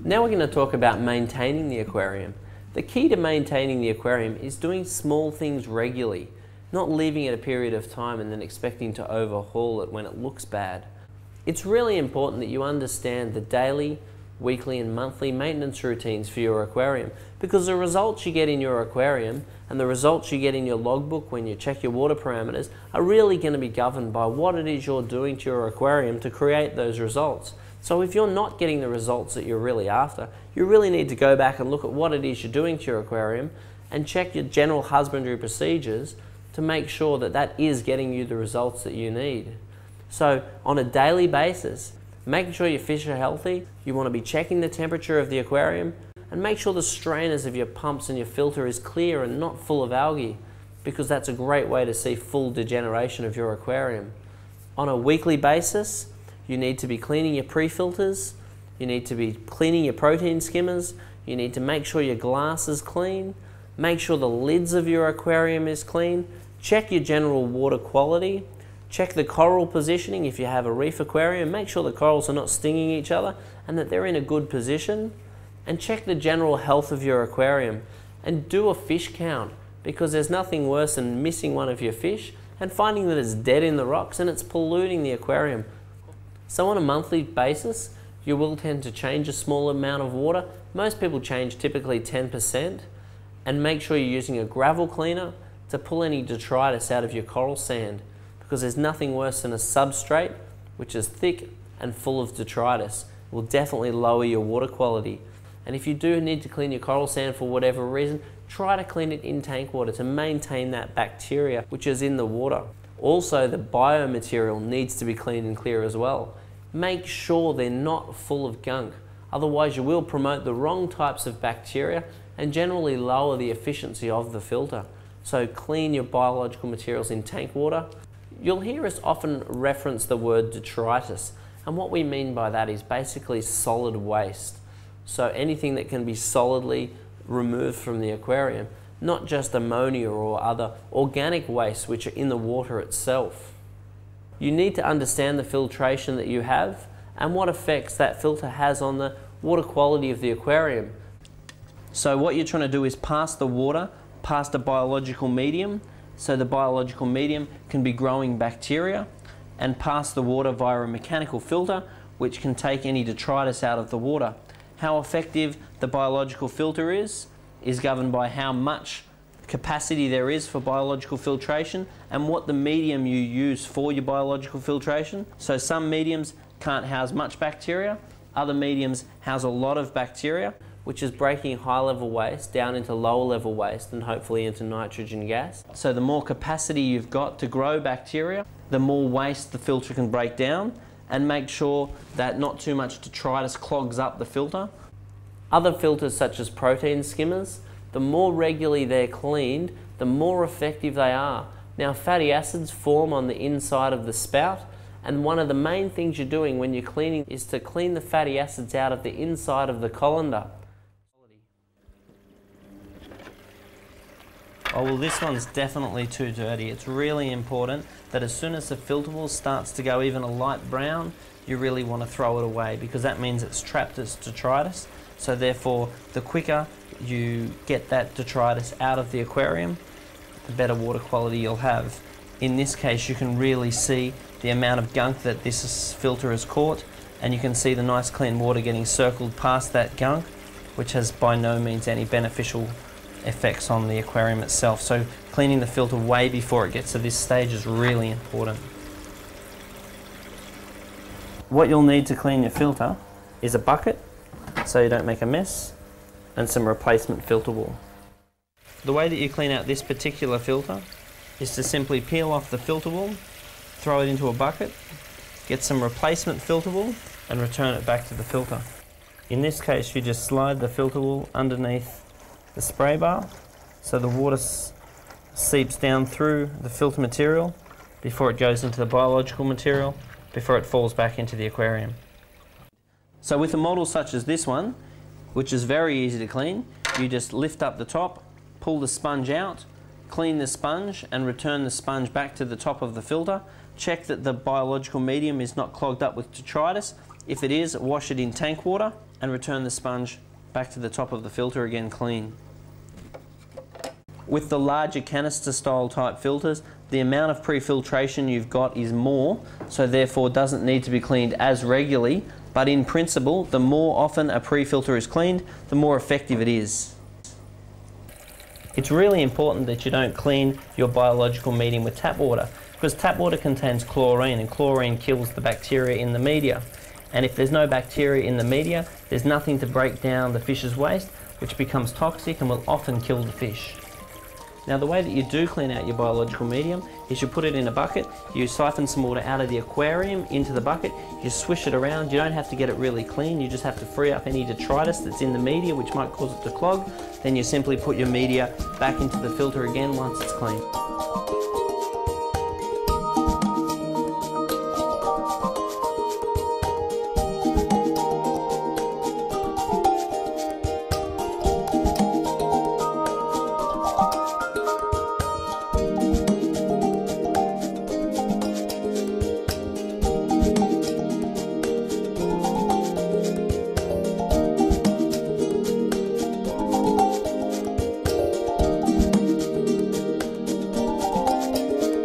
Now we're going to talk about maintaining the aquarium. The key to maintaining the aquarium is doing small things regularly, not leaving it a period of time and then expecting to overhaul it when it looks bad. It's really important that you understand the daily, weekly and monthly maintenance routines for your aquarium, because the results you get in your aquarium and the results you get in your logbook when you check your water parameters are really going to be governed by what it is you're doing to your aquarium to create those results. So if you're not getting the results that you're really after, you really need to go back and look at what it is you're doing to your aquarium and check your general husbandry procedures to make sure that that is getting you the results that you need. So on a daily basis, making sure your fish are healthy, you want to be checking the temperature of the aquarium and make sure the strainers of your pumps and your filter is clear and not full of algae, because that's a great way to see full degeneration of your aquarium. On a weekly basis, you need to be cleaning your pre-filters, you need to be cleaning your protein skimmers, you need to make sure your glass is clean, make sure the lids of your aquarium is clean, check your general water quality, check the coral positioning. If you have a reef aquarium, make sure the corals are not stinging each other and that they're in a good position, and check the general health of your aquarium and do a fish count, because there's nothing worse than missing one of your fish and finding that it's dead in the rocks and it's polluting the aquarium. So on a monthly basis, you will tend to change a small amount of water. Most people change typically 10%, and make sure you're using a gravel cleaner to pull any detritus out of your coral sand, because there's nothing worse than a substrate which is thick and full of detritus. It will definitely lower your water quality. And if you do need to clean your coral sand for whatever reason, try to clean it in tank water to maintain that bacteria which is in the water. Also, the biomaterial needs to be clean and clear as well. Make sure they're not full of gunk, otherwise you will promote the wrong types of bacteria and generally lower the efficiency of the filter. So clean your biological materials in tank water. You'll hear us often reference the word detritus, and what we mean by that is basically solid waste. So anything that can be solidly removed from the aquarium, not just ammonia or other organic wastes which are in the water itself. You need to understand the filtration that you have and what effects that filter has on the water quality of the aquarium. So what you're trying to do is pass the water past a biological medium, so the biological medium can be growing bacteria, and pass the water via a mechanical filter which can take any detritus out of the water. How effective the biological filter is governed by how much capacity there is for biological filtration and what the medium you use for your biological filtration. So some mediums can't house much bacteria, other mediums house a lot of bacteria, which is breaking high level waste down into lower level waste and hopefully into nitrogen gas. So the more capacity you've got to grow bacteria, the more waste the filter can break down, and make sure that not too much detritus clogs up the filter. Other filters such as protein skimmers, the more regularly they're cleaned, the more effective they are. Now, fatty acids form on the inside of the spout, and one of the main things you're doing when you're cleaning is to clean the fatty acids out of the inside of the colander. Oh well, this one's definitely too dirty. It's really important that as soon as the filterable starts to go even a light brown, you really want to throw it away, because that means it's trapped its detritus. So therefore, the quicker you get that detritus out of the aquarium, the better water quality you'll have. In this case, you can really see the amount of gunk that this filter has caught, and you can see the nice clean water getting circled past that gunk, which has by no means any beneficial effects on the aquarium itself. So cleaning the filter way before it gets to this stage is really important. What you'll need to clean your filter is a bucket, so you don't make a mess, and some replacement filter wool. The way that you clean out this particular filter is to simply peel off the filter wool, throw it into a bucket, get some replacement filter wool and return it back to the filter. In this case, you just slide the filter wool underneath the spray bar so the water seeps down through the filter material before it goes into the biological material, before it falls back into the aquarium. So with a model such as this one, which is very easy to clean, you just lift up the top, pull the sponge out, clean the sponge and return the sponge back to the top of the filter. Check that the biological medium is not clogged up with detritus. If it is, wash it in tank water and return the sponge back to the top of the filter again clean. With the larger canister style type filters, the amount of pre-filtration you've got is more, so therefore doesn't need to be cleaned as regularly, but in principle, the more often a pre-filter is cleaned, the more effective it is. It's really important that you don't clean your biological medium with tap water, because tap water contains chlorine, and chlorine kills the bacteria in the media. And if there's no bacteria in the media, there's nothing to break down the fish's waste, which becomes toxic and will often kill the fish. Now the way that you do clean out your biological medium is you put it in a bucket, you siphon some water out of the aquarium into the bucket, you swish it around. You don't have to get it really clean, you just have to free up any detritus that's in the media which might cause it to clog. Then you simply put your media back into the filter again once it's clean.